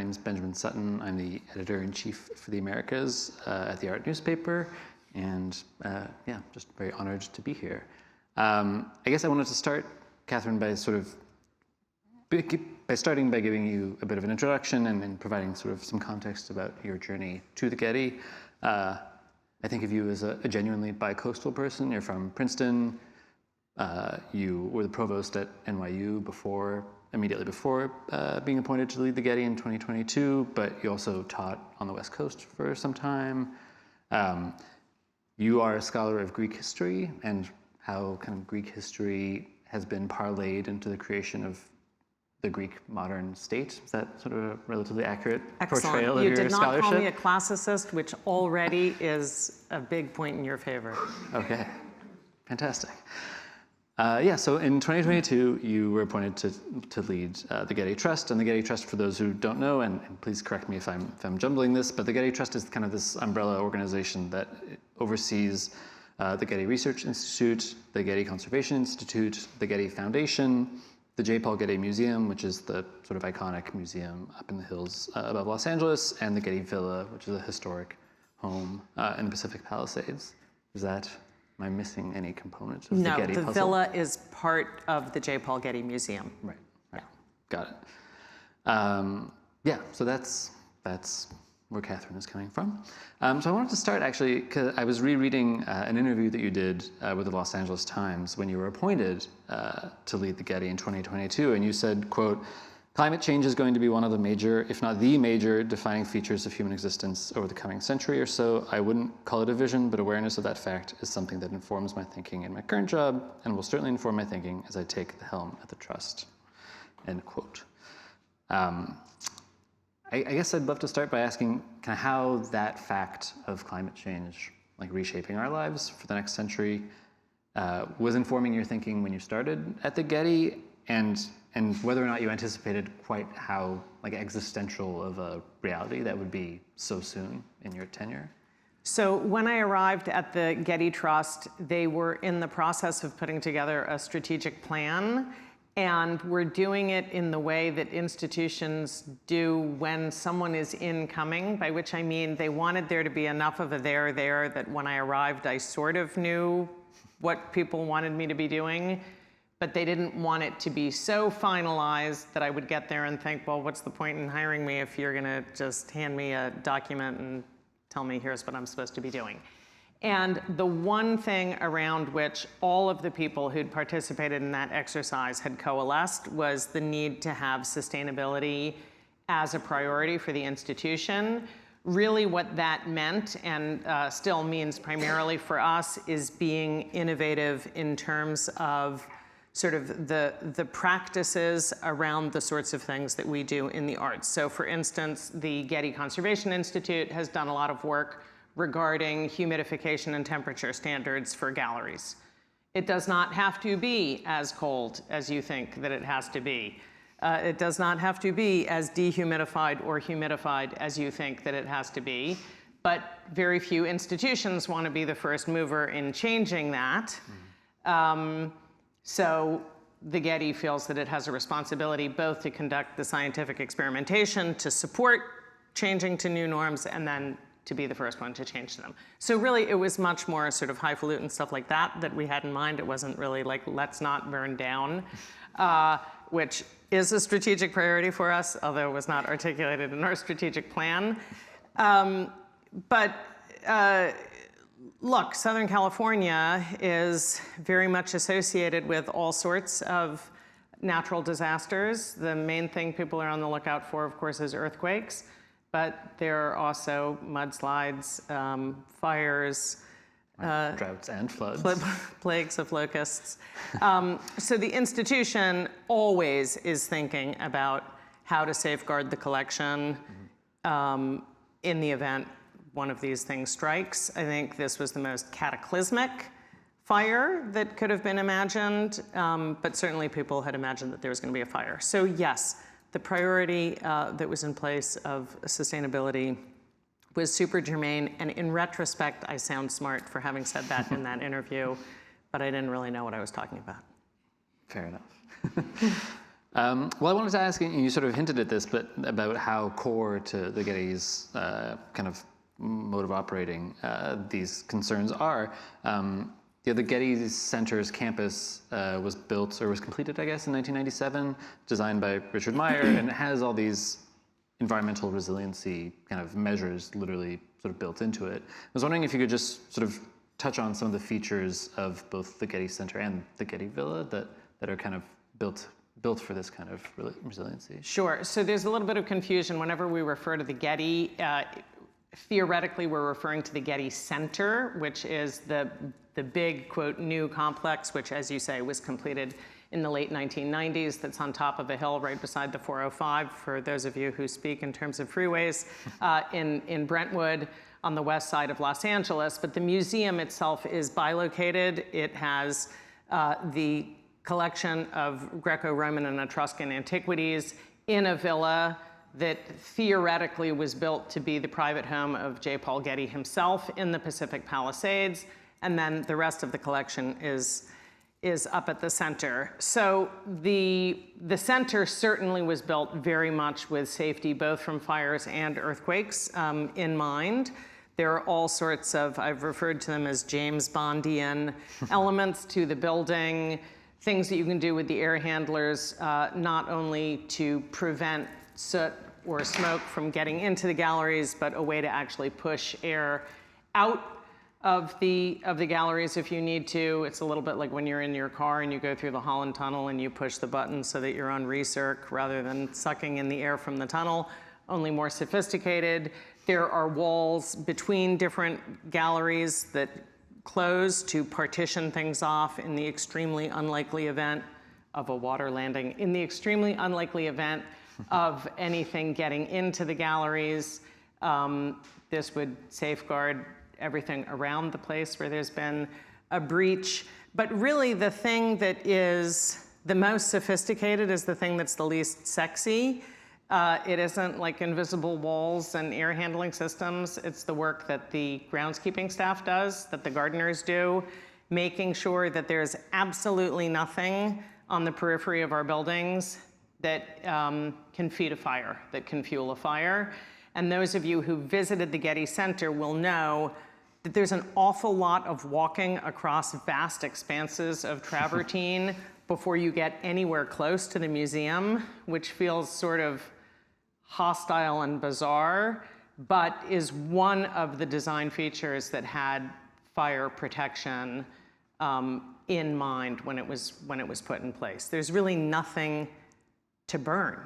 name's Benjamin Sutton. I'm the editor-in-chief for the Americas at the Art newspaper, and yeah, just very honored to be here. I guess I wanted to start, Katherine, by starting by giving you a bit of an introduction and providing sort of some context about your journey to the Getty. I think of you as a genuinely bi-coastal person. You're from Princeton. You were the provost at NYU immediately before being appointed to lead the Getty in 2022, but you also taught on the West Coast for some time. You are a scholar of Greek history and how kind of Greek history has been parlayed into the creation of the Greek modern state. Is that sort of a relatively accurate portrayal of your scholarship? You did not call me a classicist, which already is a big point in your favor. Okay, fantastic. Yeah, so in 2022, you were appointed to lead the Getty Trust. And the Getty Trust, for those who don't know, and please correct me if I'm jumbling this, but the Getty Trust is kind of this umbrella organization that oversees the Getty Research Institute, the Getty Conservation Institute, the Getty Foundation, the J. Paul Getty Museum, which is the sort of iconic museum up in the hills above Los Angeles, and the Getty Villa, which is a historic home in the Pacific Palisades. Am I missing any component of the Getty puzzle? No, the villa is part of the J. Paul Getty Museum. Right. Got it. Yeah, so that's where Katherine is coming from. So I wanted to start actually, because I was rereading an interview that you did with the Los Angeles Times when you were appointed to lead the Getty in 2022, and you said, quote, "Climate change is going to be one of the major, if not the major, defining features of human existence over the coming century or so. I wouldn't call it a vision, but awareness of that fact is something that informs my thinking in my current job and will certainly inform my thinking as I take the helm at the Trust." End quote. I guess I'd love to start by asking kind of how that fact of climate change, like reshaping our lives for the next century, was informing your thinking when you started at the Getty, and whether or not you anticipated quite how like existential of a reality that would be so soon in your tenure. So when I arrived at the Getty Trust, they were in the process of putting together a strategic plan, and we're doing it in the way that institutions do when someone is incoming, by which I mean they wanted there to be enough of a there that when I arrived, I sort of knew what people wanted me to be doing, but they didn't want it to be so finalized that I would get there and think, well, what's the point in hiring me if you're gonna just hand me a document and tell me here's what I'm supposed to be doing. And the one thing around which all of the people who'd participated in that exercise had coalesced was the need to have sustainability as a priority for the institution. Really what that meant, and still means primarily for us, is being innovative in terms of sort of the practices around the sorts of things that we do in the arts. So for instance, the Getty Conservation Institute has done a lot of work regarding humidification and temperature standards for galleries. It does not have to be as cold as you think that it has to be. It does not have to be as dehumidified or humidified as you think that it has to be, but very few institutions want to be the first mover in changing that. So the Getty feels that it has a responsibility both to conduct the scientific experimentation, to support changing to new norms, and then to be the first one to change them. So really, it was much more sort of highfalutin stuff like that we had in mind. It wasn't really like, let's not burn down, which is a strategic priority for us, although it was not articulated in our strategic plan. Look, Southern California is very much associated with all sorts of natural disasters. The main thing people are on the lookout for, of course, is earthquakes. But there are also mudslides, fires, droughts and floods, plagues of locusts. So the institution always is thinking about how to safeguard the collection in the event one of these things strikes. I think this was the most cataclysmic fire that could have been imagined, but certainly people had imagined that there was going to be a fire. So yes, the priority that was in place of sustainability was super germane, and in retrospect, I sound smart for having said that in that interview, but I didn't really know what I was talking about. Fair enough. Well, I wanted to ask, and you sort of hinted at this, but about how core to the Getty's kind of mode of operating these concerns are. The Getty Center's campus was built, or was completed, I guess, in 1997, designed by Richard Meyer, and it has all these environmental resiliency kind of measures literally sort of built into it. I was wondering if you could just sort of touch on some of the features of both the Getty Center and the Getty Villa that are kind of built for this kind of resiliency. Sure. So there's a little bit of confusion whenever we refer to the Getty. Theoretically, we're referring to the Getty Center, which is the big, quote, new complex, which, as you say, was completed in the late 1990s. That's on top of a hill right beside the 405, for those of you who speak in terms of freeways, in Brentwood on the west side of Los Angeles. But the museum itself is bilocated. It has the collection of Greco-Roman and Etruscan antiquities in a villa that theoretically was built to be the private home of J. Paul Getty himself in the Pacific Palisades, and then the rest of the collection is up at the center. So the center certainly was built very much with safety, both from fires and earthquakes, in mind. There are all sorts of, I've referred to them as James Bondian elements to the building, things that you can do with the air handlers, not only to prevent soot or smoke from getting into the galleries, but a way to actually push air out of the galleries if you need to. It's a little bit like when you're in your car and you go through the Holland Tunnel and you push the button so that you're on recirc rather than sucking in the air from the tunnel, only more sophisticated. There are walls between different galleries that close to partition things off in the extremely unlikely event of a water landing. In the extremely unlikely event of anything getting into the galleries, this would safeguard everything around the place where there's been a breach. But really the thing that is the most sophisticated is the thing that's the least sexy. It isn't like invisible walls and air handling systems. It's the work that the groundskeeping staff does, that the gardeners do, making sure that there's absolutely nothing on the periphery of our buildings that can feed a fire, that can fuel a fire. And those of you who visited the Getty Center will know that there's an awful lot of walking across vast expanses of travertine before you get anywhere close to the museum, which feels sort of hostile and bizarre, but is one of the design features that had fire protection in mind when it was put in place. There's really nothing to burn.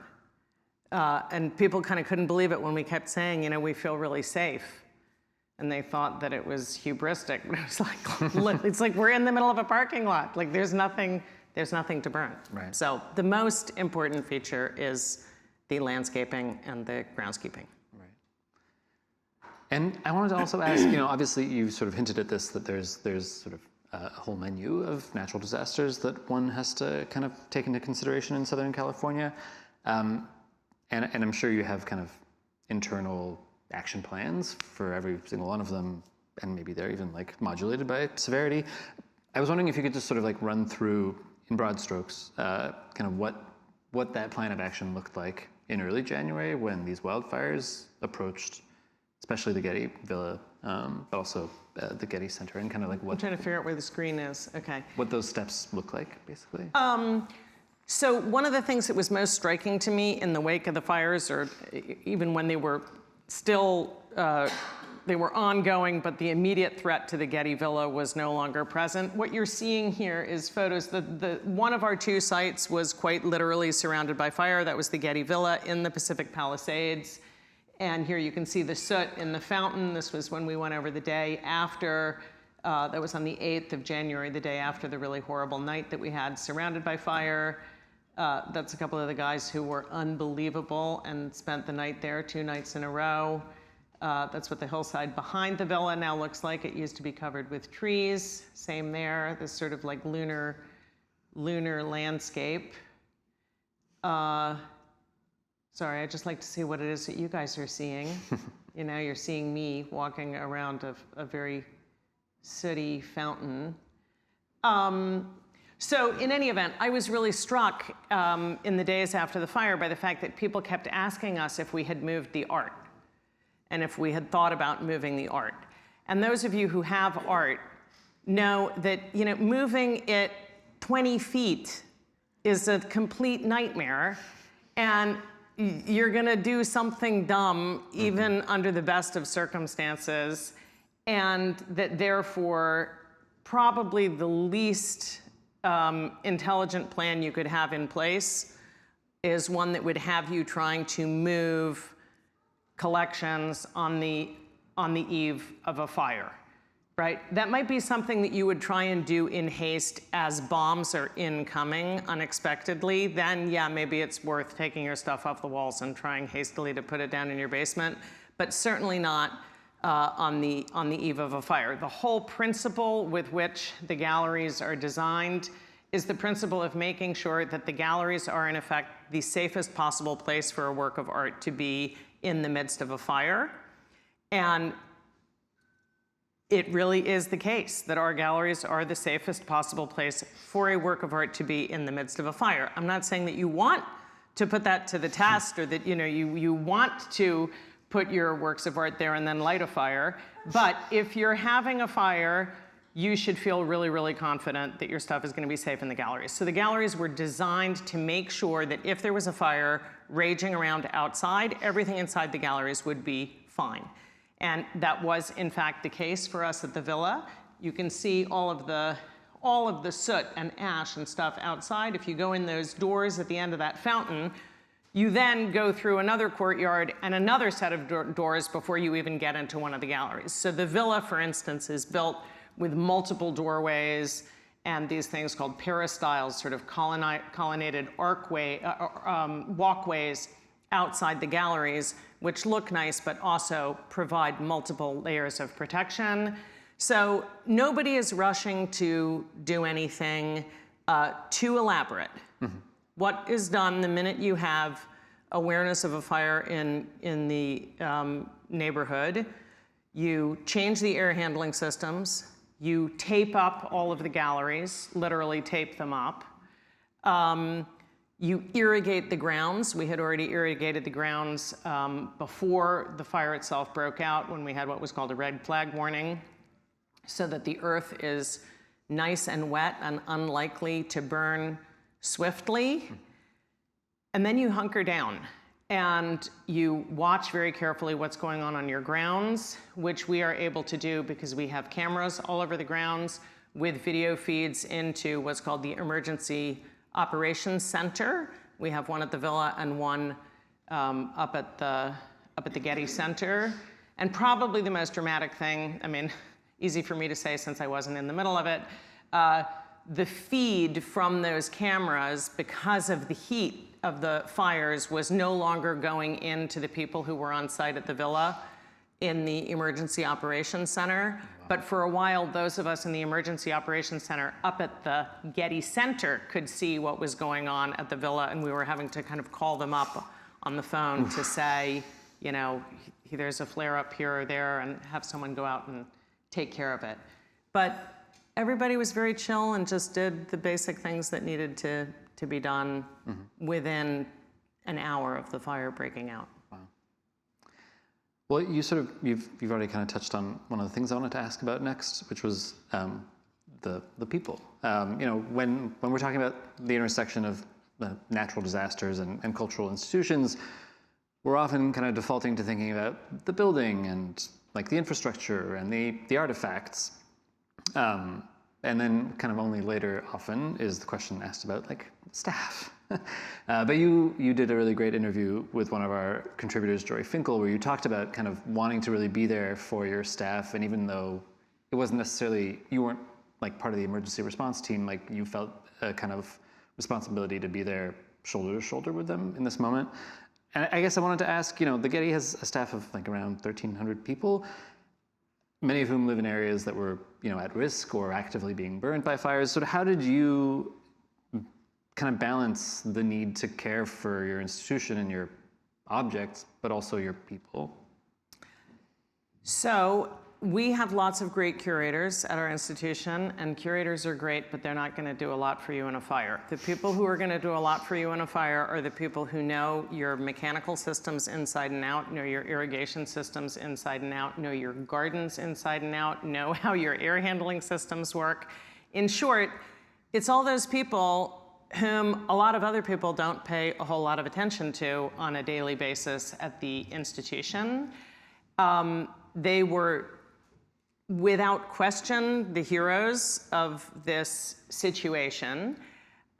And people kind of couldn't believe it when we kept saying, we feel really safe. And they thought that it was hubristic. But it was like, it's like we're in the middle of a parking lot. Like there's nothing to burn. Right. So the most important feature is the landscaping and the groundskeeping. Right. And I wanted to also ask, obviously you sort of hinted at this, that there's sort of a whole menu of natural disasters that one has to kind of take into consideration in Southern California. And I'm sure you have kind of internal action plans for every single one of them, and maybe they're even like modulated by severity. I was wondering if you could just sort of like run through in broad strokes kind of what that plan of action looked like in early January when these wildfires approached, especially the Getty Villa, but also the Getty Center, and kind of like what— I'm trying to figure out where the screen is. Okay. What those steps look like, basically. So one of the things that was most striking to me in the wake of the fires, or even when they were still, they were ongoing, but the immediate threat to the Getty Villa was no longer present. What you're seeing here is photos. One of our two sites was quite literally surrounded by fire. That was the Getty Villa in the Pacific Palisades. And here you can see the soot in the fountain. This was when we went over the day after. That was on the 8th of January, the day after the really horrible night that we had surrounded by fire. That's a couple of the guys who were unbelievable and spent the night there 2 nights in a row. That's what the hillside behind the villa now looks like. It used to be covered with trees. Same there, this sort of like lunar landscape. Sorry, I'd just like to see what it is that you guys are seeing. You're seeing me walking around a very sooty fountain. So in any event, I was really struck in the days after the fire by the fact that people kept asking us if we had moved the art and if we had thought about moving the art. And those of you who have art know that, you know, moving it 20 feet is a complete nightmare, and you're gonna do something dumb even under the best of circumstances, and that therefore probably the least intelligent plan you could have in place is one that would have you trying to move collections on the eve of a fire, right? That might be something that you would try and do in haste as bombs are incoming unexpectedly. Then, yeah, maybe it's worth taking your stuff off the walls and trying hastily to put it down in your basement, but certainly not on the eve of a fire. The whole principle with which the galleries are designed is the principle of making sure that the galleries are, in effect, the safest possible place for a work of art to be in the midst of a fire. And it really is the case that our galleries are the safest possible place for a work of art to be in the midst of a fire. I'm not saying that you want to put that to the test, or that, you know, you want to put your works of art there and then light a fire. But if you're having a fire, you should feel really, really confident that your stuff is going to be safe in the galleries. So the galleries were designed to make sure that if there was a fire raging around outside, everything inside the galleries would be fine. And that was, in fact, the case for us at the Villa. You can see all of the soot and ash and stuff outside. If you go in those doors at the end of that fountain, you then go through another courtyard and another set of doors before you even get into one of the galleries. So the Villa, for instance, is built with multiple doorways and these things called peristyles, sort of colonnaded walkways outside the galleries, which look nice but also provide multiple layers of protection. So nobody is rushing to do anything too elaborate. Mm-hmm. What is done the minute you have awareness of a fire in the neighborhood, you change the air handling systems, you tape up all of the galleries, literally tape them up. You irrigate the grounds. We had already irrigated the grounds before the fire itself broke out, when we had what was called a red flag warning, so that the earth is nice and wet and unlikely to burn swiftly. And then you hunker down and you watch very carefully what's going on your grounds, which we are able to do because we have cameras all over the grounds with video feeds into what's called the Emergency Operations Center. We have one at the Villa and one up at the Getty Center. And probably the most dramatic thing, I mean, easy for me to say since I wasn't in the middle of it, the feed from those cameras, because of the heat of the fires, was no longer going into the people who were on site at the Villa in the Emergency Operations Center. Wow. But for a while, those of us in the Emergency Operations Center up at the Getty Center could see what was going on at the Villa, and we were having to kind of call them up on the phone to say, you know, there's a flare up here or there, and have someone go out and take care of it. But everybody was very chill and just did the basic things that needed to be done within an hour of the fire breaking out. Wow. Well, you've already kind of touched on one of the things I wanted to ask about next, which was the people. You know, when we're talking about the intersection of natural disasters and cultural institutions, we're often kind of defaulting to thinking about the building and like the infrastructure and the artifacts. And then kind of only later often is the question asked about like staff. But you did a really great interview with one of our contributors, Jory Finkel, where you talked about kind of wanting to really be there for your staff. And even though it wasn't necessarily, you weren't like part of the emergency response team, like you felt a kind of responsibility to be there shoulder to shoulder with them in this moment. And I guess I wanted to ask, you know, the Getty has a staff of like around 1,300 people, many of whom live in areas that were, you know, at risk or actively being burned by fires. So how did you kind of balance the need to care for your institution and your objects, but also your people? So We have lots of great curators at our institution, and curators are great, but they're not going to do a lot for you in a fire. The people who are going to do a lot for you in a fire are the people who know your mechanical systems inside and out, know your irrigation systems inside and out, know your gardens inside and out, know how your air handling systems work. In short, it's all those people whom a lot of other people don't pay a whole lot of attention to on a daily basis at the institution. They were, without question, the heroes of this situation.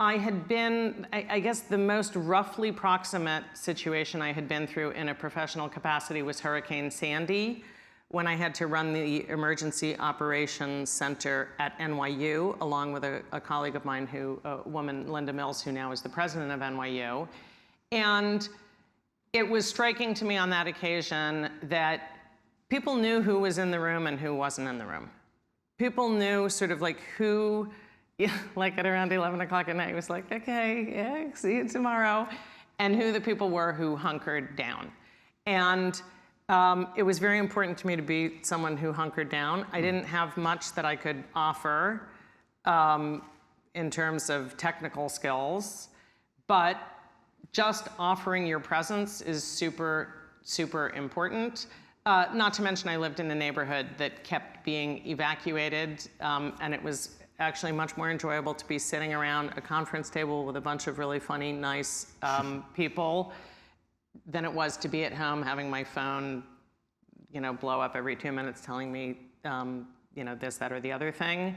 I had been, I guess the most roughly proximate situation I had been through in a professional capacity was Hurricane Sandy, when I had to run the Emergency Operations Center at NYU, along with a colleague of mine, a woman, Linda Mills, who now is the president of NYU. And it was striking to me on that occasion that people knew who was in the room and who wasn't in the room. People knew sort of like who, like at around 11 o'clock at night, was like, okay, yeah, see you tomorrow, and who the people were who hunkered down. And it was very important to me to be someone who hunkered down. I didn't have much that I could offer in terms of technical skills, but just offering your presence is super, super important. Not to mention I lived in a neighborhood that kept being evacuated, and it was actually much more enjoyable to be sitting around a conference table with a bunch of really funny, nice people than it was to be at home having my phone, blow up every 2 minutes telling me, this, that, or the other thing.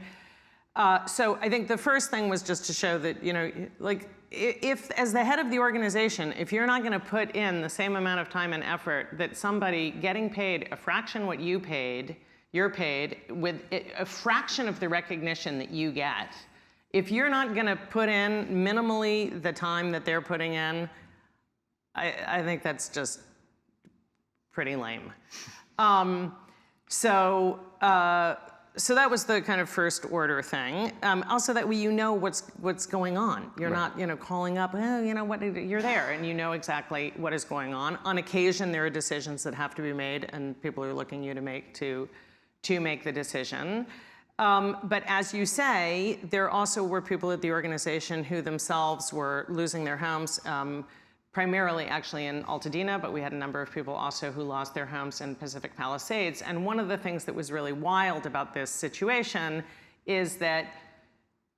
So I think the first thing was just to show that, if as the head of the organization, if you're not going to put in the same amount of time and effort that somebody getting paid a fraction what you're paid with a fraction of the recognition that you get, if you're not going to put in minimally the time that they're putting in, I think that's just pretty lame. So that was the kind of first order thing. Also, that way you know what's going on. You're not calling up, you're there, and you know exactly what is going on. On occasion, there are decisions that have to be made, and people are looking you to make the decision. But as you say, there also were people at the organization who themselves were losing their homes, primarily actually in Altadena, but we had a number of people also who lost their homes in Pacific Palisades. And one of the things that was really wild about this situation is that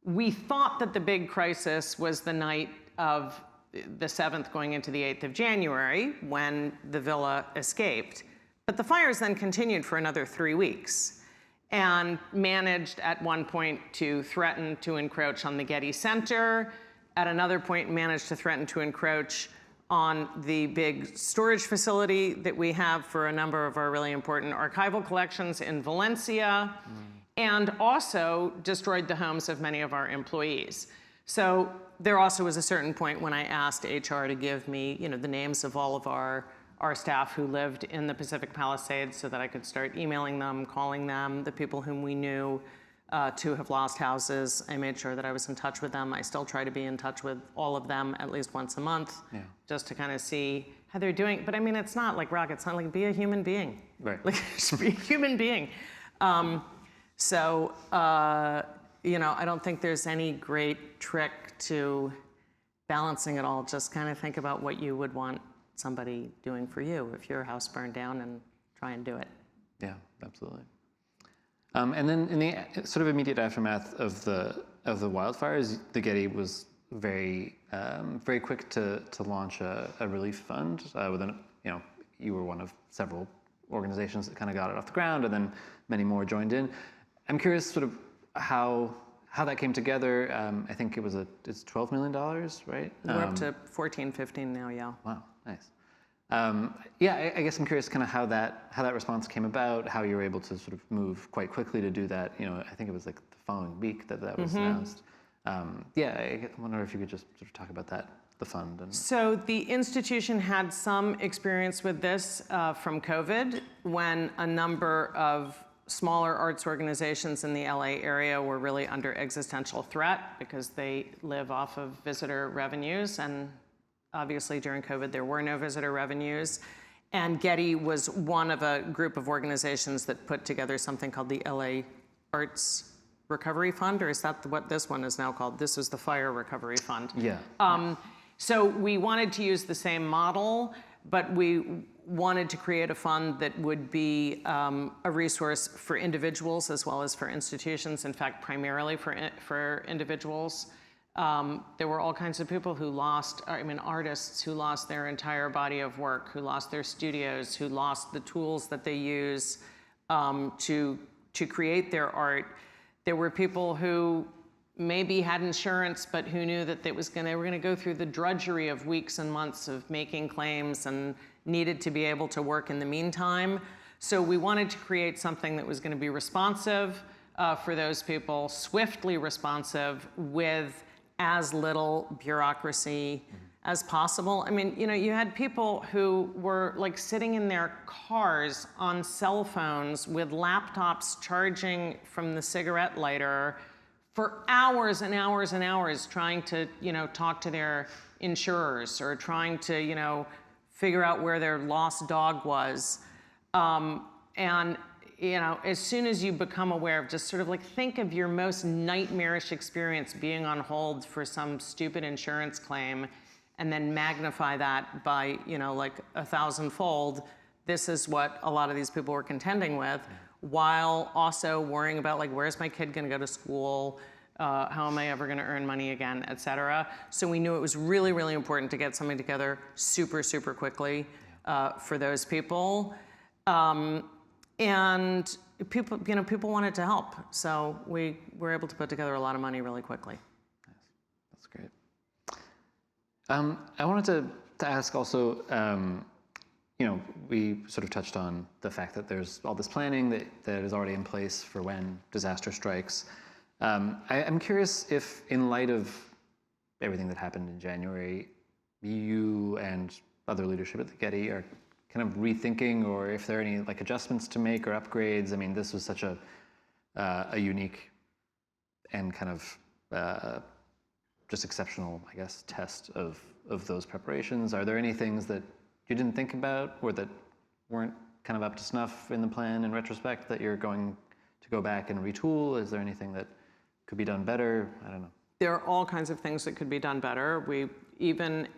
we thought that the big crisis was the night of the 7th going into the 8th of January when the villa escaped. But the fires then continued for another 3 weeks and managed at one point to threaten to encroach on the Getty Center, at another point managed to threaten to encroach on the big storage facility that we have for a number of our really important archival collections in Valencia, and also destroyed the homes of many of our employees. So there also was a certain point when I asked HR to give me, the names of all of our staff who lived in the Pacific Palisades so that I could start emailing them, calling them, the people whom we knew to have lost houses. I made sure that I was in touch with them. I still try to be in touch with all of them at least once a month, just to kind of see how they're doing. But I mean, it's not like rocket science, like be a human being. Right. Like just be a human being. I don't think there's any great trick to balancing it all. Just kind of think about what you would want somebody doing for you if your house burned down, and try and do it. Yeah, absolutely. And then in the sort of immediate aftermath of the wildfires, the Getty was very quick to launch a relief fund. You were one of several organizations that kind of got it off the ground, and then many more joined in. I'm curious sort of how that came together. I think it's $12 million, right? We're up to 14, 15 now, yeah. Wow, nice. I guess I'm curious kind of how that response came about, how you were able to sort of move quite quickly to do that. I think it was like the following week that was announced. I wonder if you could just sort of talk about that, the fund. So the institution had some experience with this from COVID, when a number of smaller arts organizations in the LA area were really under existential threat because they live off of visitor revenues, and obviously during COVID there were no visitor revenues. And Getty was one of a group of organizations that put together something called the LA Arts Recovery Fund, or is that what this one is now called? This was the Fire Recovery Fund. Yeah. So we wanted to use the same model, but we wanted to create a fund that would be a resource for individuals as well as for institutions, in fact, primarily for individuals. There were all kinds of people who lost, artists who lost their entire body of work, who lost their studios, who lost the tools that they use to create their art. There were people who maybe had insurance, but who knew that they were going to go through the drudgery of weeks and months of making claims and needed to be able to work in the meantime. So we wanted to create something that was going to be responsive for those people, swiftly responsive, with as little bureaucracy as possible. I mean, you had people who were like sitting in their cars on cell phones with laptops charging from the cigarette lighter for hours and hours and hours, trying to, talk to their insurers or trying to, figure out where their lost dog was. And as soon as you become aware of, just sort of like, think of your most nightmarish experience being on hold for some stupid insurance claim, and then magnify that by, like 1,000-fold. This is what a lot of these people were contending with, while also worrying about, like, where's my kid gonna go to school? How am I ever gonna earn money again, et cetera. So we knew it was really, really important to get something together super, super quickly for those people. And people wanted to help. So we were able to put together a lot of money really quickly. Nice. That's great. I wanted to ask also, we sort of touched on the fact that there's all this planning that is already in place for when disaster strikes. I'm curious if, in light of everything that happened in January, you and other leadership at the Getty are kind of rethinking, or if there are any like adjustments to make or upgrades. I mean, this was such a unique and kind of just exceptional, I guess, test of those preparations. Are there any things that you didn't think about or that weren't kind of up to snuff in the plan in retrospect that you're going to go back and retool? Is there anything that could be done better? I don't know. There are all kinds of things that could be done better. We even,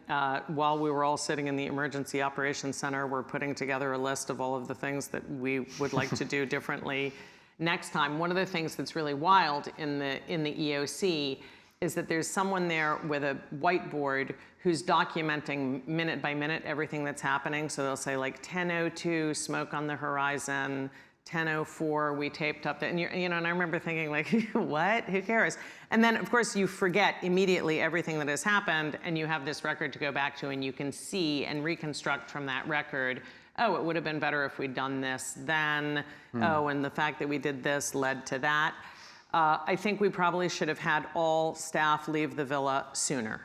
while we were all sitting in the Emergency Operations Center, we're putting together a list of all of the things that we would like to do differently next time. One of the things that's really wild in the EOC is that there's someone there with a whiteboard who's documenting minute by minute everything that's happening. So they'll say, like, 10:02, smoke on the horizon, 10:04, we taped up and and I remember thinking, like, what? Who cares? And then, of course, you forget immediately everything that has happened, and you have this record to go back to, and you can see and reconstruct from that record, oh, it would have been better if we'd done this then. Oh, and the fact that we did this led to that. I think we probably should have had all staff leave the villa sooner.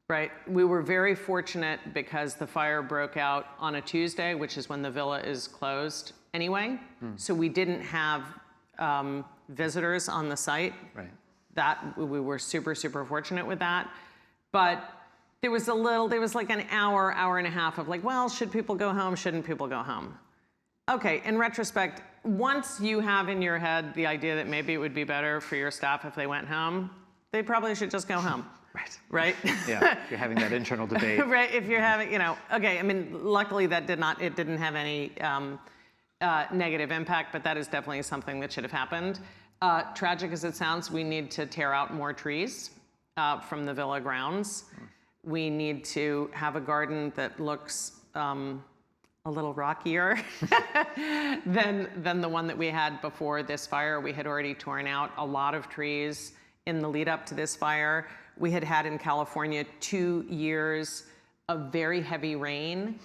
Right? We were very fortunate because the fire broke out on a Tuesday, which is when the villa is closed anyway. So we didn't have visitors on the site. Right. That we were super, super fortunate with that. But there was like an hour and a half of like, well, should people go home? Shouldn't people go home? Okay, in retrospect, once you have in your head the idea that maybe it would be better for your staff if they went home, they probably should just go home. Right. Right? Yeah, if you're having that internal debate. Right, if you're having, okay, I mean, luckily it didn't have any negative impact, but that is definitely something that should have happened. Tragic as it sounds, we need to tear out more trees from the villa grounds. We need to have a garden that looks a little rockier than the one that we had before this fire. We had already torn out a lot of trees in the lead up to this fire. We had in California 2 years of very heavy rain,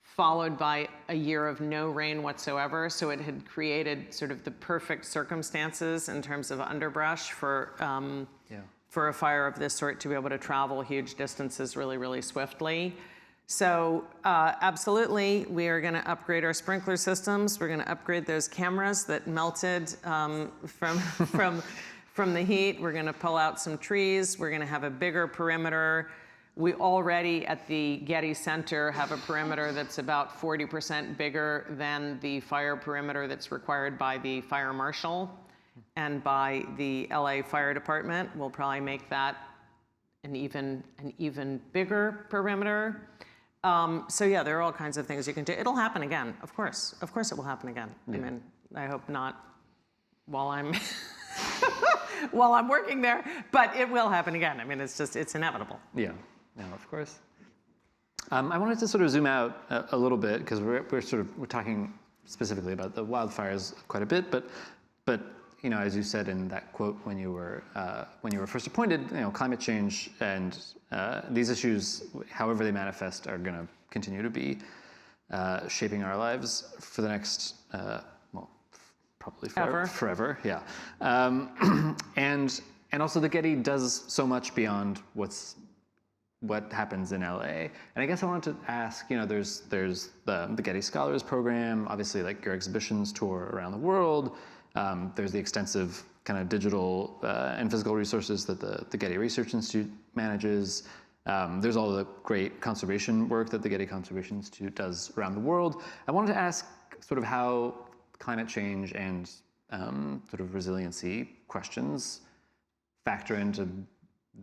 followed by a year of no rain whatsoever. So it had created sort of the perfect circumstances in terms of underbrush for a fire of this sort to be able to travel huge distances really, really swiftly. So absolutely, we are gonna upgrade our sprinkler systems. We're gonna upgrade those cameras that melted from the heat. We're gonna pull out some trees. We're gonna have a bigger perimeter. We already at the Getty Center have a perimeter that's about 40% bigger than the fire perimeter that's required by the fire marshal and by the LA Fire Department. We'll probably make that an even bigger perimeter. So yeah, there are all kinds of things you can do. It'll happen again, of course. Of course it will happen again. Yeah. I mean, I hope not while I'm while I'm working there, but it will happen again. I mean, it's inevitable. Yeah, no, of course. I wanted to sort of zoom out a little bit because we're talking specifically about the wildfires quite a bit, but you know, as you said in that quote when you were first appointed, you know, climate change and these issues, however they manifest, are going to continue to be shaping our lives for the next, well, probably forever. Yeah. And also the Getty does so much beyond what happens in LA. And I guess I wanted to ask, you know, there's the Getty Scholars Program, obviously like your exhibitions tour around the world. There's the extensive kind of digital and physical resources that the Getty Research Institute manages. There's all the great conservation work that the Getty Conservation Institute does around the world. I wanted to ask sort of how climate change and sort of resiliency questions factor into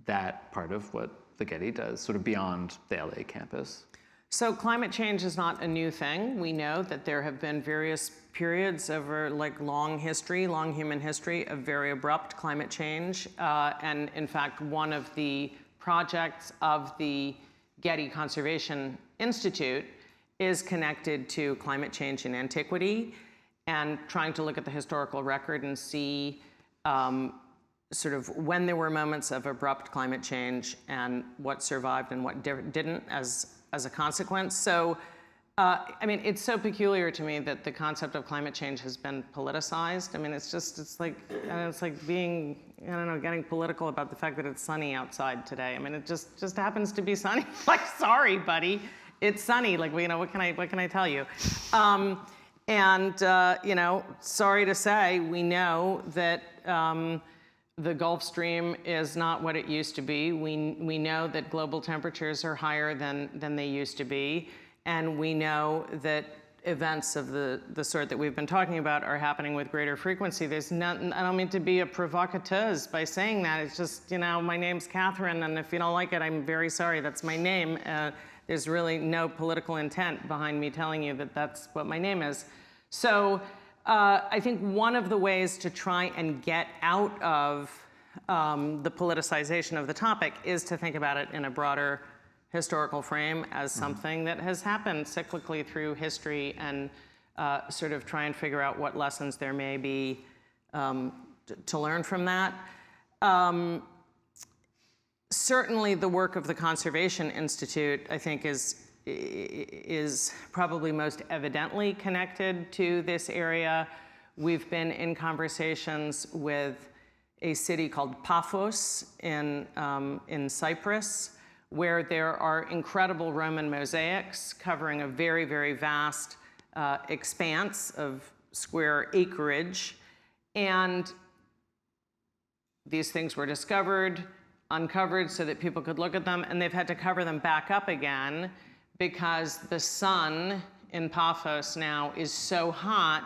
that part of what the Getty does, sort of beyond the LA campus. So climate change is not a new thing. We know that there have been various periods over like long human history of very abrupt climate change. And in fact, one of the projects of the Getty Conservation Institute is connected to climate change in antiquity and trying to look at the historical record and see sort of when there were moments of abrupt climate change and what survived and what didn't as a consequence. So, I mean, it's so peculiar to me that the concept of climate change has been politicized. I mean, it's like being, I don't know, getting political about the fact that it's sunny outside today. I mean, it just happens to be sunny. Like, sorry, buddy, it's sunny. Like, you know, what can I tell you? You know, sorry to say, we know that the Gulf Stream is not what it used to be. We know that global temperatures are higher than they used to be. And we know that events of the sort that we've been talking about are happening with greater frequency. There's nothing, I don't mean to be a provocateuse by saying that. It's just, you know, my name's Katherine, and if you don't like it, I'm very sorry. That's my name. There's really no political intent behind me telling you that that's what my name is. So I think one of the ways to try and get out of the politicization of the topic is to think about it in a broader historical frame as something that has happened cyclically through history and sort of try and figure out what lessons there may be to learn from that. Certainly the work of the Conservation Institute, I think, is probably most evidently connected to this area. We've been in conversations with a city called Paphos in Cyprus, where there are incredible Roman mosaics covering a very, very vast expanse of square acreage. And these things were uncovered so that people could look at them, and they've had to cover them back up again because the sun in Paphos now is so hot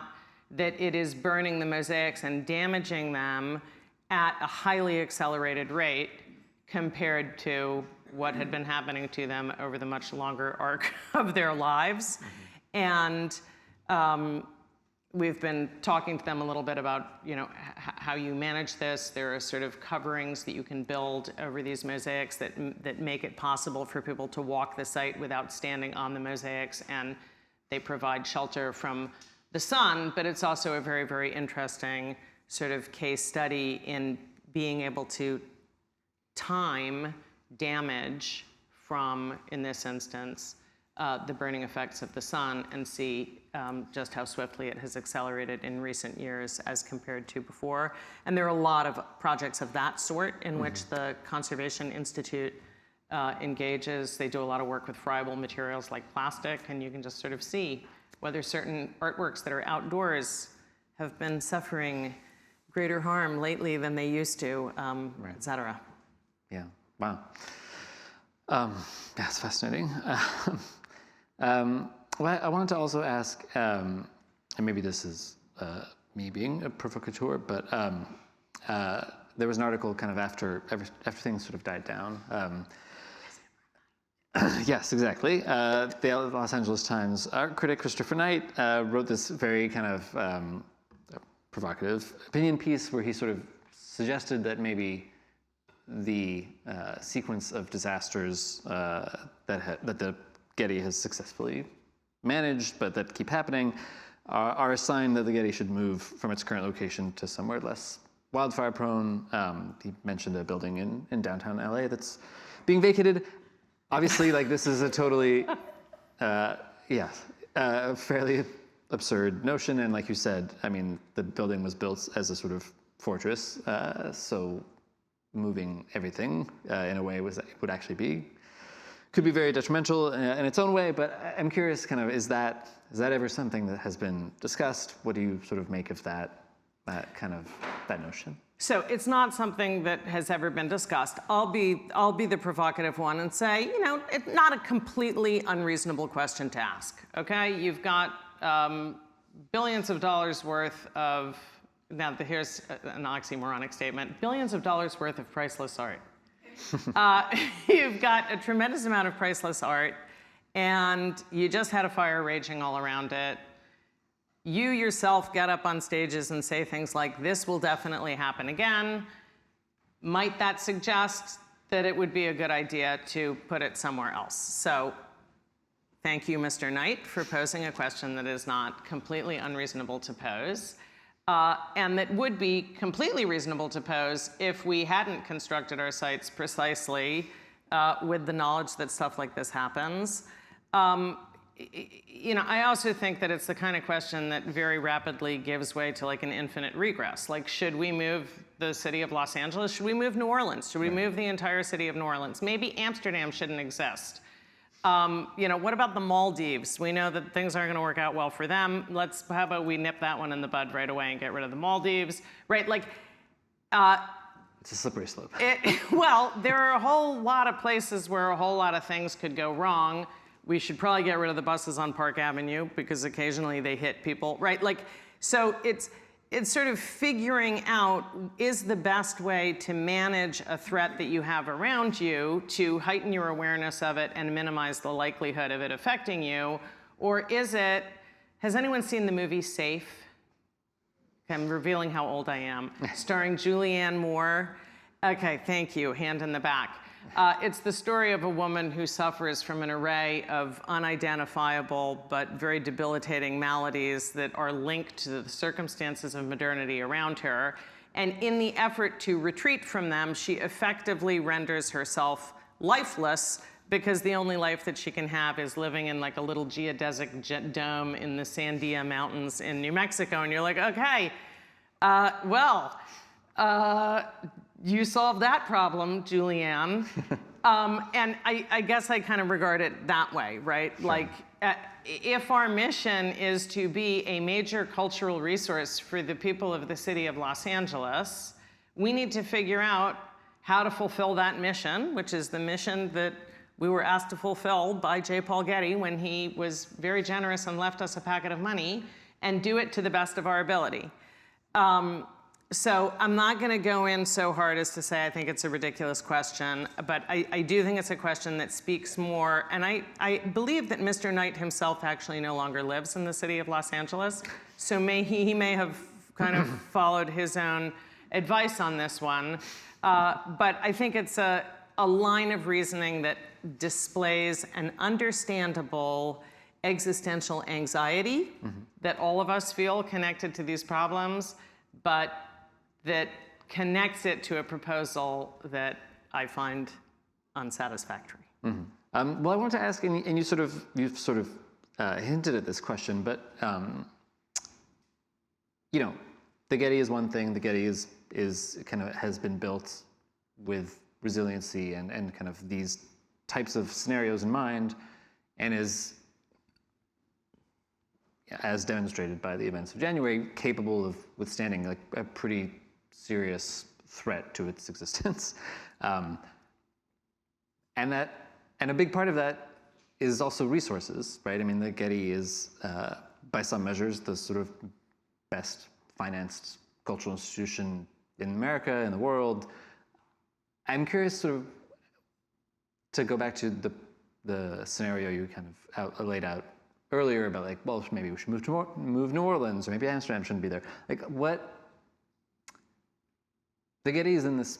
that it is burning the mosaics and damaging them at a highly accelerated rate compared to what had been happening to them over the much longer arc of their lives. And we've been talking to them a little bit about, you know, how you manage this. There are sort of coverings that you can build over these mosaics that make it possible for people to walk the site without standing on the mosaics, and they provide shelter from the sun, but it's also a very, very interesting sort of case study in being able to time damage from, in this instance, the burning effects of the sun and see just how swiftly it has accelerated in recent years as compared to before. And there are a lot of projects of that sort in which the Conservation Institute engages. They do a lot of work with friable materials like plastic, and you can just sort of see whether certain artworks that are outdoors have been suffering greater harm lately than they used to, et cetera. Yeah, wow. That's fascinating. Well, I wanted to also ask, and maybe this is me being a provocateur, but there was an article kind of after things sort of died down. Yes, exactly. The Los Angeles Times art critic Christopher Knight wrote this very kind of provocative opinion piece where he sort of suggested that maybe the sequence of disasters that the Getty has successfully managed, but that keep happening, are a sign that the Getty should move from its current location to somewhere less wildfire prone. He mentioned a building in downtown LA that's being vacated. Obviously, like, this is a totally, fairly absurd notion. And like you said, I mean, the building was built as a sort of fortress, so moving everything in a way would actually could be very detrimental in its own way. But I'm curious, kind of, is that ever something that has been discussed? What do you sort of make of that notion? So it's not something that has ever been discussed. I'll be the provocative one and say, it's not a completely unreasonable question to ask. Okay, you've got billions of dollars worth of, now here's an oxymoronic statement, billions of dollars worth of priceless art. You've got a tremendous amount of priceless art, and you just had a fire raging all around it. You yourself get up on stages and say things like, this will definitely happen again. Might that suggest that it would be a good idea to put it somewhere else? So thank you, Mr. Knight, for posing a question that is not completely unreasonable to pose, and that would be completely reasonable to pose if we hadn't constructed our sites precisely with the knowledge that stuff like this happens. I also think that it's the kind of question that very rapidly gives way to like an infinite regress. Like, should we move the city of Los Angeles? Should we move New Orleans? Should we move the entire city of New Orleans? Maybe Amsterdam shouldn't exist. What about the Maldives? We know that things aren't going to work out well for them. How about we nip that one in the bud right away and get rid of the Maldives, right? Like, it's a slippery slope. Well, there are a whole lot of places where a whole lot of things could go wrong. We should probably get rid of the buses on Park Avenue because occasionally they hit people, right? Like, so it's sort of figuring out, is the best way to manage a threat that you have around you to heighten your awareness of it and minimize the likelihood of it affecting you? Or has anyone seen the movie Safe? I'm revealing how old I am. Starring Julianne Moore. Okay, thank you, hand in the back. It's the story of a woman who suffers from an array of unidentifiable but very debilitating maladies that are linked to the circumstances of modernity around her. And in the effort to retreat from them, she effectively renders herself lifeless because the only life that she can have is living in like a little geodesic dome in the Sandia Mountains in New Mexico. And you're like, okay, you solved that problem, Julianne. And I guess I kind of regard it that way, right? Sure. Like, if our mission is to be a major cultural resource for the people of the city of Los Angeles, we need to figure out how to fulfill that mission, which is the mission that we were asked to fulfill by J. Paul Getty when he was very generous and left us a packet of money, and do it to the best of our ability. So I'm not going to go in so hard as to say I think it's a ridiculous question, but I do think it's a question that speaks more, and I believe that Mr. Knight himself actually no longer lives in the city of Los Angeles, so he may have kind of followed his own advice on this one, but I think it's a line of reasoning that displays an understandable existential anxiety that all of us feel connected to these problems, but that connects it to a proposal that I find unsatisfactory. Well, I wanted to ask, and you've sort of hinted at this question, but the Getty is one thing. The Getty is kind of has been built with resiliency and kind of these types of scenarios in mind, and is, as demonstrated by the events of January, capable of withstanding like a pretty serious threat to its existence. And that And a big part of that is also resources, right? I mean, the Getty is, by some measures, the sort of best financed cultural institution in America, in the world. I'm curious sort of to go back to the scenario you kind of laid out earlier about like, well, maybe we should move New Orleans, or maybe Amsterdam shouldn't be there. Like the Getty is in this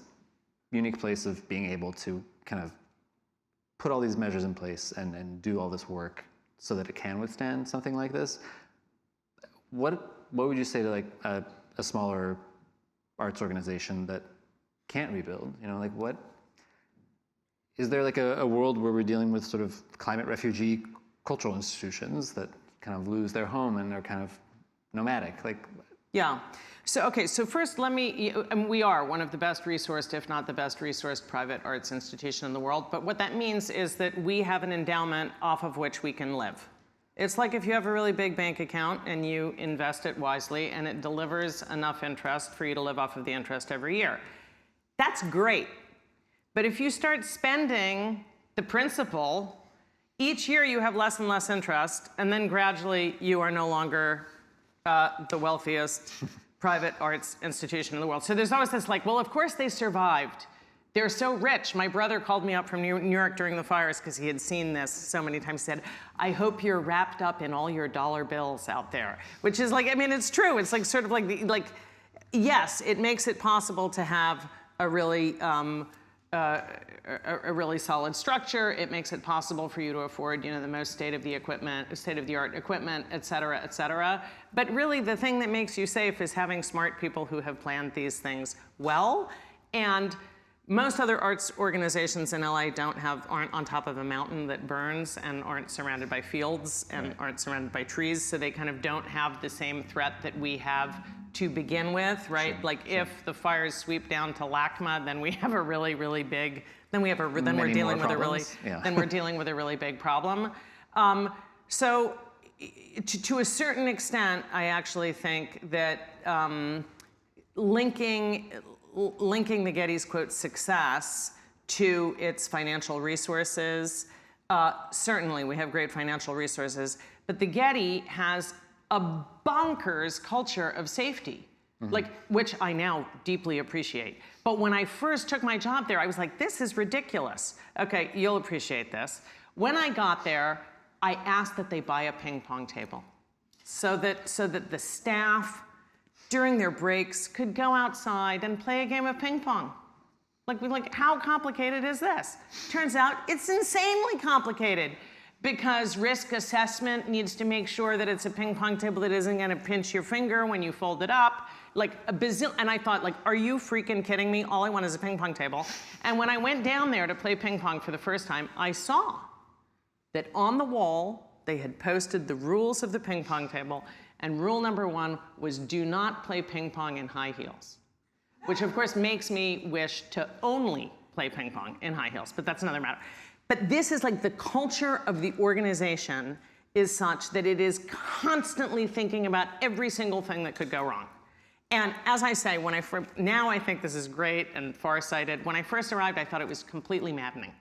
unique place of being able to kind of put all these measures in place and do all this work so that it can withstand something like this. What would you say to like a smaller arts organization that can't rebuild? You know, like what is there like a world where we're dealing with sort of climate refugee cultural institutions that kind of lose their home and are kind of nomadic? Like, yeah. So, okay, so first we are one of the best resourced, if not the best resourced private arts institution in the world. But what that means is that we have an endowment off of which we can live. It's like if you have a really big bank account and you invest it wisely and it delivers enough interest for you to live off of the interest every year. That's great. But if you start spending the principal, each year you have less and less interest, and then gradually you are no longer the wealthiest private arts institution in the world. So there's always this like, well, of course they survived. They're so rich. My brother called me up from New York during the fires because he had seen this so many times. He said, I hope you're wrapped up in all your dollar bills out there. Which is like, I mean, it's true. It's like sort of like yes, it makes it possible to have a really solid structure. It makes it possible for you to afford, you know, the most state-of-the-art equipment, et cetera, et cetera. But really, the thing that makes you safe is having smart people who have planned these things well. And most other arts organizations in LA aren't on top of a mountain that burns and aren't surrounded by fields and aren't surrounded by trees, so they kind of don't have the same threat that we have to begin with, right? Sure, like if the fires sweep down to LACMA, then we have a really, really big, then we're dealing with a really big problem. So to a certain extent, I actually think that linking the Getty's, quote, success to its financial resources, certainly we have great financial resources, but the Getty has a bonkers culture of safety, like, which I now deeply appreciate. But when I first took my job there, I was like, this is ridiculous. Okay, you'll appreciate this. When I got there, I asked that they buy a ping pong table so that the staff during their breaks could go outside and play a game of ping pong. Like how complicated is this? Turns out it's insanely complicated because risk assessment needs to make sure that it's a ping pong table that isn't gonna pinch your finger when you fold it up. Like and I thought, like, are you freaking kidding me? All I want is a ping pong table. And when I went down there to play ping pong for the first time, I saw that on the wall, they had posted the rules of the ping pong table, and rule number 1 was do not play ping pong in high heels, which of course makes me wish to only play ping pong in high heels, but that's another matter. But this is like the culture of the organization is such that it is constantly thinking about every single thing that could go wrong. And as I say, now I think this is great and farsighted. When I first arrived, I thought it was completely maddening.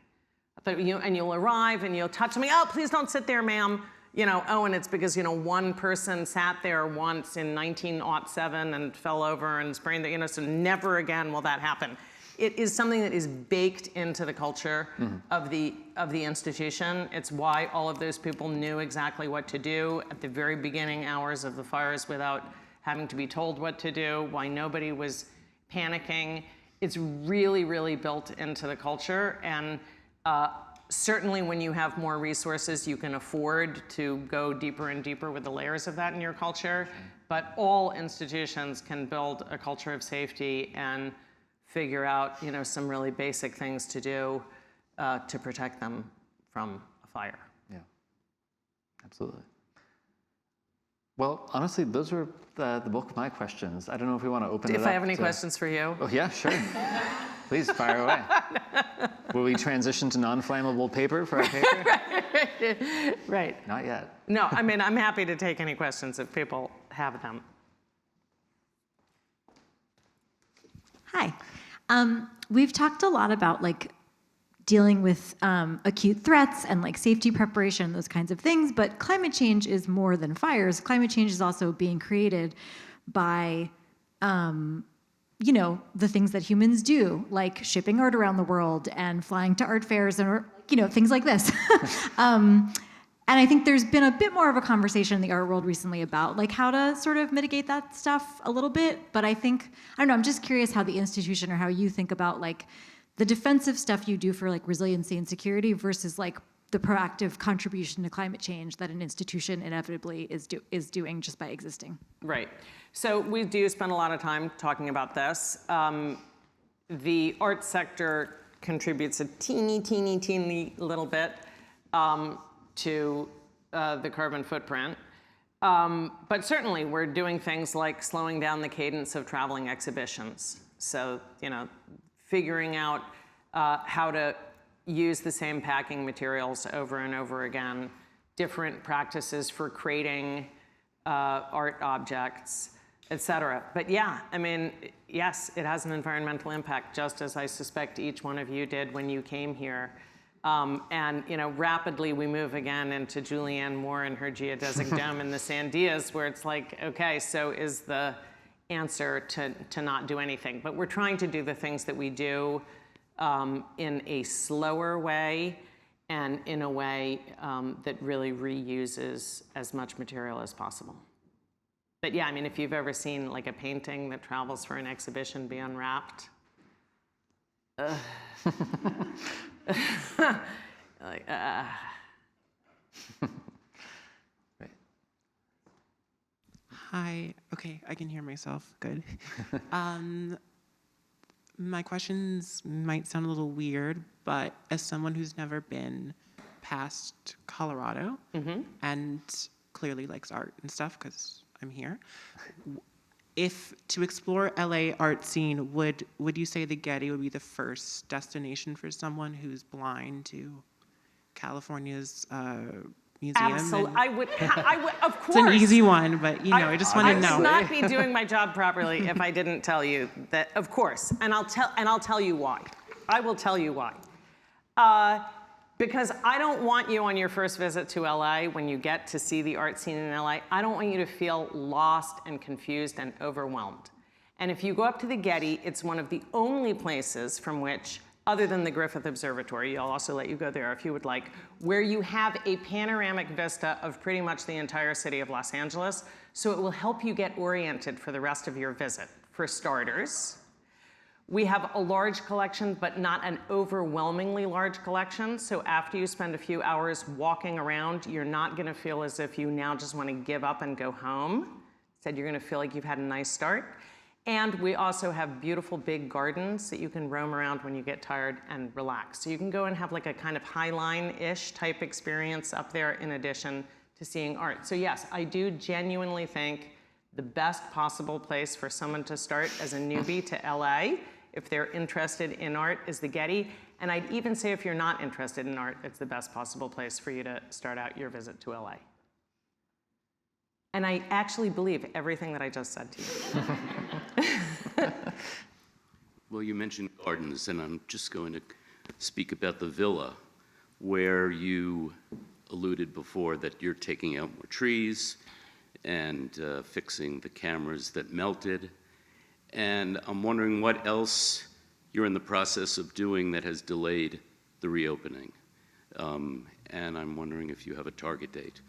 I thought, and you'll arrive and you'll touch me, oh, please don't sit there, ma'am. You know, oh, and it's because, you know, one person sat there once in 1907 and fell over and sprained the, you know, so never again will that happen. It is something that is baked into the culture of the institution. It's why all of those people knew exactly what to do at the very beginning hours of the fires without having to be told what to do, why nobody was panicking. It's really, really built into the culture. And certainly when you have more resources, you can afford to go deeper and deeper with the layers of that in your culture. But all institutions can build a culture of safety and figure out, you know, some really basic things to do to protect them from a fire. Yeah, absolutely. Well, honestly, those were the bulk of my questions. I don't know if we want to open it up. If I have any questions for you. Oh, yeah, sure. Please, fire away. Will we transition to non-flammable paper for our paper? Right. Not yet. No, I mean, I'm happy to take any questions if people have them. Hi. We've talked a lot about like dealing with acute threats and like safety preparation, those kinds of things. But climate change is more than fires. Climate change is also being created by, you know, the things that humans do, like shipping art around the world and flying to art fairs and, you know, things like this. And I think there's been a bit more of a conversation in the art world recently about like how to sort of mitigate that stuff a little bit. But I think, I don't know, I'm just curious how the institution or how you think about like the defensive stuff you do for like resiliency and security versus like the proactive contribution to climate change that an institution inevitably is doing just by existing. Right. So we do spend a lot of time talking about this. The art sector contributes a teeny little bit to the carbon footprint. But certainly we're doing things like slowing down the cadence of traveling exhibitions. So, you know, figuring out how to use the same packing materials over and over again, different practices for creating art objects, et cetera. But yeah, I mean, yes, it has an environmental impact, just as I suspect each one of you did when you came here. And you know, rapidly we move again into Julianne Moore and her geodesic dome in the Sandias, where it's like, okay, so is the answer to not do anything? But we're trying to do the things that we do in a slower way and in a way that really reuses as much material as possible. But yeah, I mean, if you've ever seen like a painting that travels for an exhibition be unwrapped, like, Right. Hi. Okay, I can hear myself. Good. My questions might sound a little weird, but as someone who's never been past Colorado and clearly likes art and stuff because I'm here, if to explore LA art scene, would you say the Getty would be the first destination for someone who's blind to California's museum? absolutely, I would, of course. It's an easy one, but you know, I just want to know. I would not be doing my job properly if I didn't tell you that, of course, and I'll tell you why. I will tell you why. Because I don't want you on your first visit to LA, when you get to see the art scene in LA, I don't want you to feel lost and confused and overwhelmed. And if you go up to the Getty, it's one of the only places from which, other than the Griffith Observatory, I'll also let you go there if you would like, where you have a panoramic vista of pretty much the entire city of Los Angeles, so it will help you get oriented for the rest of your visit. For starters, we have a large collection, but not an overwhelmingly large collection. So after you spend a few hours walking around, you're not gonna feel as if you now just wanna give up and go home. Instead, you're gonna feel like you've had a nice start. And we also have beautiful big gardens that you can roam around when you get tired and relax. So you can go and have like a kind of High Line-ish type experience up there in addition to seeing art. So yes, I do genuinely think the best possible place for someone to start as a newbie to LA, if they're interested in art, is the Getty. And I'd even say if you're not interested in art, it's the best possible place for you to start out your visit to LA. And I actually believe everything that I just said to you. Well, you mentioned gardens, and I'm just going to speak about the villa, where you alluded before that you're taking out more trees and fixing the cameras that melted. And I'm wondering what else you're in the process of doing that has delayed the reopening. And I'm wondering if you have a target date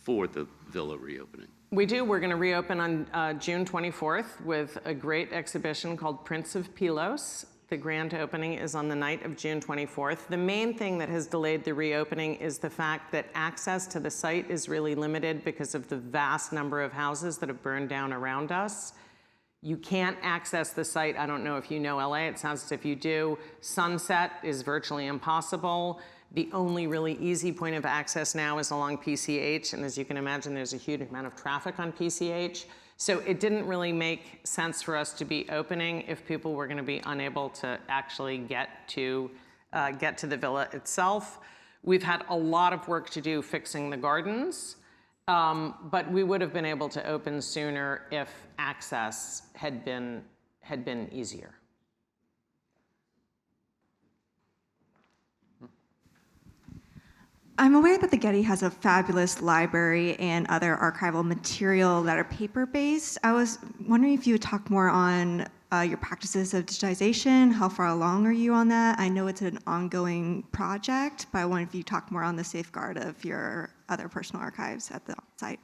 for the villa reopening. We do. We're going to reopen on June 24th with a great exhibition called Prince of Pylos. The grand opening is on the night of June 24th. The main thing that has delayed the reopening is the fact that access to the site is really limited because of the vast number of houses that have burned down around us. You can't access the site. I don't know if you know LA. It sounds as if you do. Sunset is virtually impossible. The only really easy point of access now is along PCH, and as you can imagine, there's a huge amount of traffic on PCH. So it didn't really make sense for us to be opening if people were going to be unable to actually get to the villa itself. We've had a lot of work to do fixing the gardens, but we would have been able to open sooner if access had been easier. I'm aware that the Getty has a fabulous library and other archival material that are paper-based. I was wondering if you would talk more on your practices of digitization. How far along are you on that? I know it's an ongoing project, but I wonder if you talk more on the safeguard of your other personal archives at the site.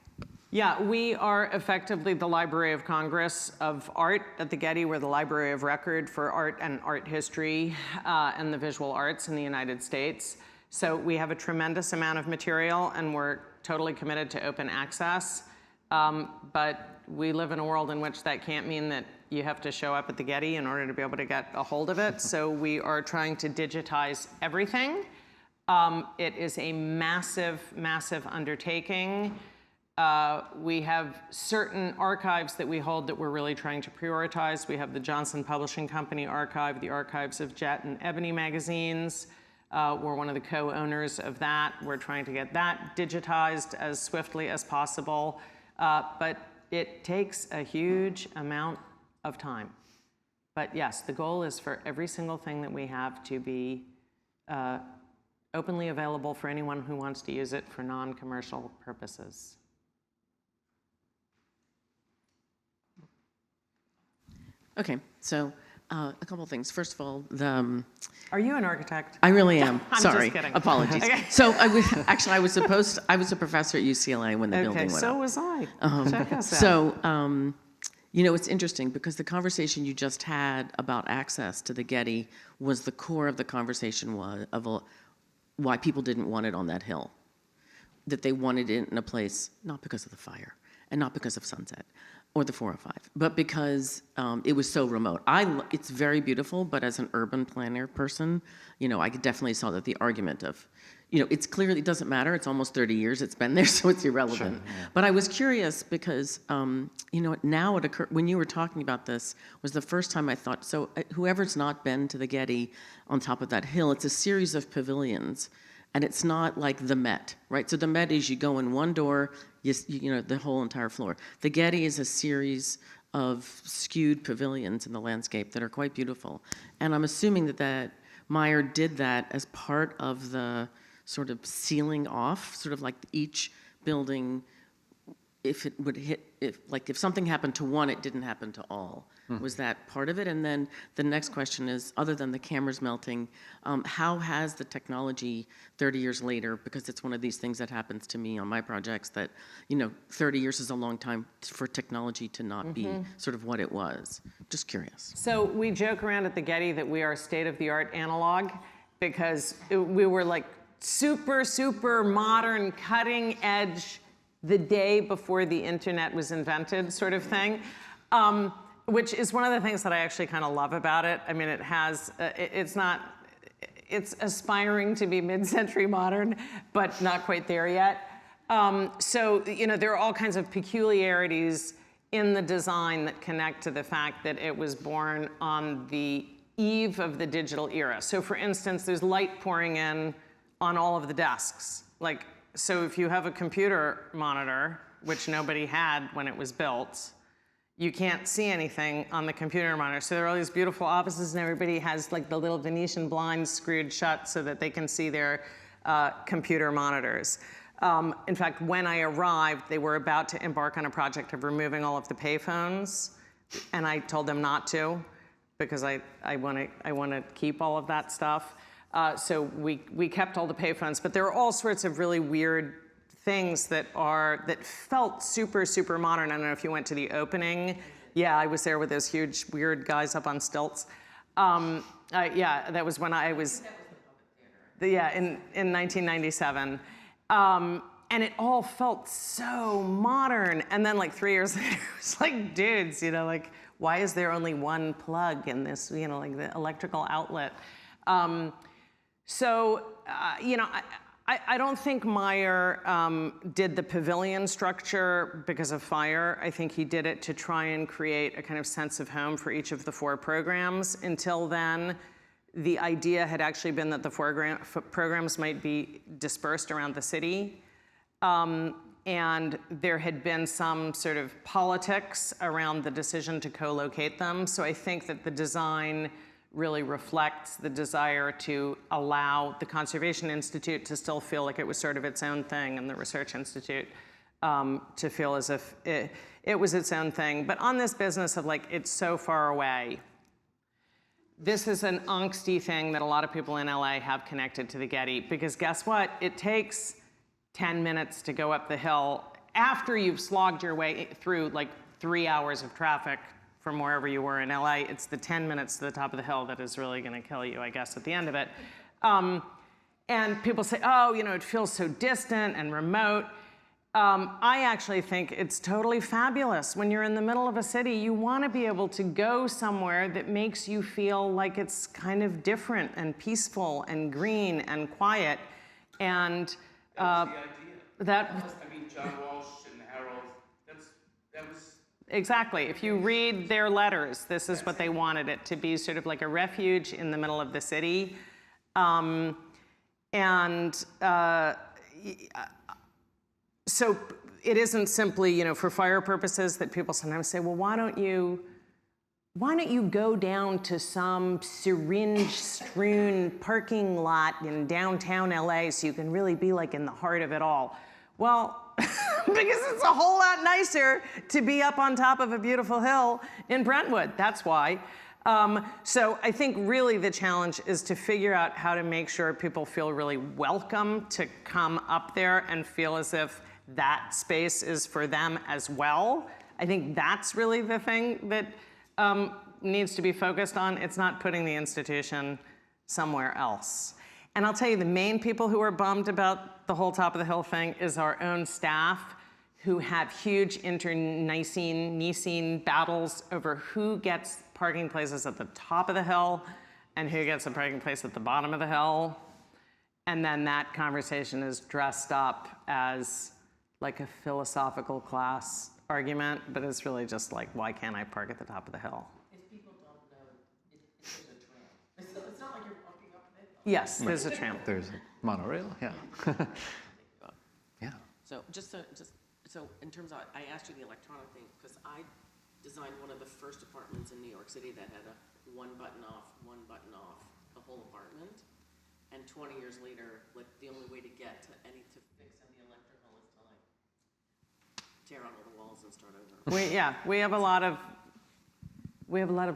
Yeah, we are effectively the Library of Congress of art at the Getty. We're the library of record for art and art history and the visual arts in the United States. So we have a tremendous amount of material, and we're totally committed to open access. But we live in a world in which that can't mean that you have to show up at the Getty in order to be able to get a hold of it. So we are trying to digitize everything. It is a massive, massive undertaking. We have certain archives that we hold that we're really trying to prioritize. We have the Johnson Publishing Company archive, the archives of Jet and Ebony magazines. We're one of the co-owners of that. We're trying to get that digitized as swiftly as possible. But it takes a huge amount of time. But yes, the goal is for every single thing that we have to be openly available for anyone who wants to use it for non-commercial purposes. Okay, so a couple things. First of all, Are you an architect? I really am. I'm Sorry, just kidding. apologies. Okay. So I was a professor at UCLA when the building Okay, went so up. was I. Check us out. So, you know, it's interesting because the conversation you just had about access to the Getty was the core of the conversation why people didn't want it on that hill, that they wanted it in a place, not because of the fire and not because of Sunset or the 405, but because it was so remote. It's very beautiful, but as an urban planner person, you know, I definitely saw that the argument of, you know, it's clearly, it doesn't matter, it's almost 30 years it's been there, so it's irrelevant. Sure, yeah. But I was curious because, you know, now it occurred, when you were talking about this, was the first time I thought, so whoever's not been to the Getty on top of that hill, it's a series of pavilions, and it's not like the Met, right? So the Met is you go in one door, you know, the whole entire floor. The Getty is a series of skewed pavilions in the landscape that are quite beautiful. And I'm assuming that Meyer did that as part of the sort of sealing off, sort of like each building, if it would hit, if something happened to one, it didn't happen to all. Was that part of it? And then the next question is, other than the cameras melting, how has the technology 30 years later, because it's one of these things that happens to me on my projects that, you know, 30 years is a long time for technology to not be sort of what it was. Just curious. So we joke around at the Getty that we are state-of-the-art analog because we were like super, super modern, cutting edge the day before the internet was invented sort of thing. Which is one of the things that I actually kind of love about it. I mean, it has, it's aspiring to be mid-century modern, but not quite there yet. So, you know, there are all kinds of peculiarities in the design that connect to the fact that it was born on the eve of the digital era. So for instance, there's light pouring in on all of the desks. Like, so if you have a computer monitor, which nobody had when it was built, you can't see anything on the computer monitor. So there are all these beautiful offices and everybody has like the little Venetian blinds screwed shut so that they can see their computer monitors. In fact, when I arrived, they were about to embark on a project of removing all of the payphones, and I told them not to because I want to keep all of that stuff. So we kept all the payphones, but there are all sorts of really weird things that felt super, super modern. I don't know if you went to the opening. Yeah, I was there with those huge, weird guys up on stilts. Yeah, that was when I was, yeah, in 1997. And it all felt so modern. And then like 3 years later, it was like, dudes, you know, like, why is there only one plug in this, you know, like the electrical outlet? You know, I don't think Meyer did the pavilion structure because of fire. I think he did it to try and create a kind of sense of home for each of the 4 programs. Until then, the idea had actually been that the 4 programs might be dispersed around the city. And there had been some sort of politics around the decision to co-locate them. So I think that the design really reflects the desire to allow the Conservation Institute to still feel like it was sort of its own thing, and the Research Institute to feel as if it was its own thing. But on this business of like, it's so far away, this is an angsty thing that a lot of people in LA have connected to the Getty, because guess what? It takes 10 minutes to go up the hill after you've slogged your way through like 3 hours of traffic from wherever you were in LA. It's the 10 minutes to the top of the hill that is really gonna kill you, I guess, at the end of it. And people say, oh, you know, it feels so distant and remote. I actually think it's totally fabulous. When you're in the middle of a city, you want to be able to go somewhere that makes you feel like it's kind of different and peaceful and green and quiet. And That was the idea. I mean, John Walsh and Harold, that was... Exactly. If you read their letters, this is what they wanted it to be, sort of like a refuge in the middle of the city. So it isn't simply, you know, for fire purposes that people sometimes say, well, why don't you go down to some syringe-strewn parking lot in downtown LA so you can really be like in the heart of it all? Well, because it's a whole lot nicer to be up on top of a beautiful hill in Brentwood. That's why. So I think really the challenge is to figure out how to make sure people feel really welcome to come up there and feel as if that space is for them as well. I think that's really the thing that needs to be focused on. It's not putting the institution somewhere else. And I'll tell you, the main people who are bummed about the whole top of the hill thing is our own staff, who have huge internecine battles over who gets parking places at the top of the hill and who gets a parking place at the bottom of the hill. And then that conversation is dressed up as like a philosophical class argument, but it's really just like, why can't I park at the top of the hill? If people don't know, there's a tram. It's not like you're walking up the hill. Yes, there's a tram. There's a monorail, yeah. Yeah. So so in terms of, I asked you the electronic thing, because I designed one of the first apartments in New York City that had a one button off, the whole apartment. And 20 years later, like the only way to get to fix any electrical is to like tear out all the walls and start over. We have a lot of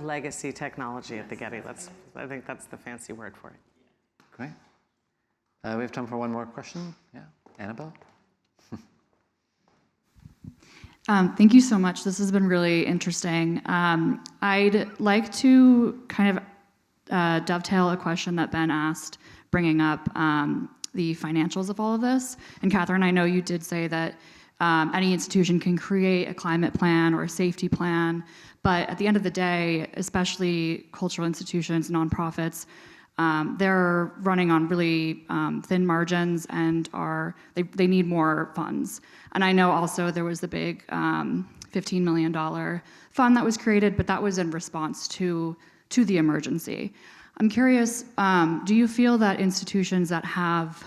legacy technology at the Getty. I think that's the fancy word for it. Great. We have time for one more question. Yeah, Annabelle? Thank you so much. This has been really interesting. I'd like to kind of dovetail a question that Ben asked, bringing up the financials of all of this. And Catherine, I know you did say that any institution can create a climate plan or a safety plan, but at the end of the day, especially cultural institutions, nonprofits, they're running on really thin margins and they need more funds. And I know also there was the big $15 million fund that was created, but that was in response to the emergency. I'm curious, do you feel that institutions that have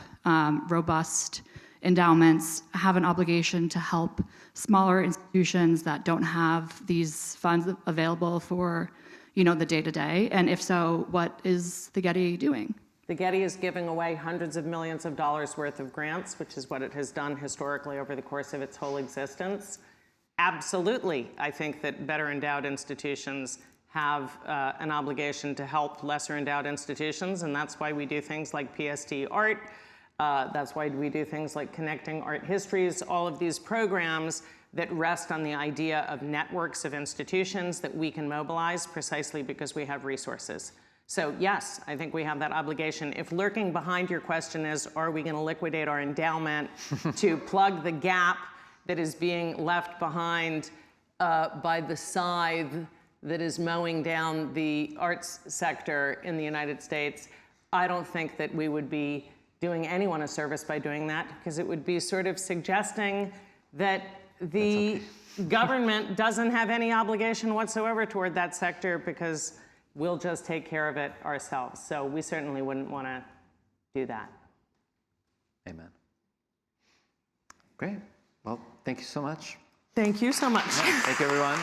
robust endowments have an obligation to help smaller institutions that don't have these funds available for, you know, the day-to-day? And if so, what is the Getty doing? The Getty is giving away hundreds of millions of dollars worth of grants, which is what it has done historically over the course of its whole existence. Absolutely, I think that better endowed institutions have an obligation to help lesser endowed institutions, and that's why we do things like PSD Art. That's why we do things like Connecting Art Histories, all of these programs that rest on the idea of networks of institutions that we can mobilize precisely because we have resources. So yes, I think we have that obligation. If lurking behind your question is, are we gonna liquidate our endowment to plug the gap that is being left behind by the scythe that is mowing down the arts sector in the United States, I don't think that we would be doing anyone a service by doing that, because it would be sort of suggesting that the government doesn't have any obligation whatsoever toward that sector because we'll just take care of it ourselves. So we certainly wouldn't want to do that. Amen. Great. Well, thank you so much. Thank you so much. Thank you, everyone.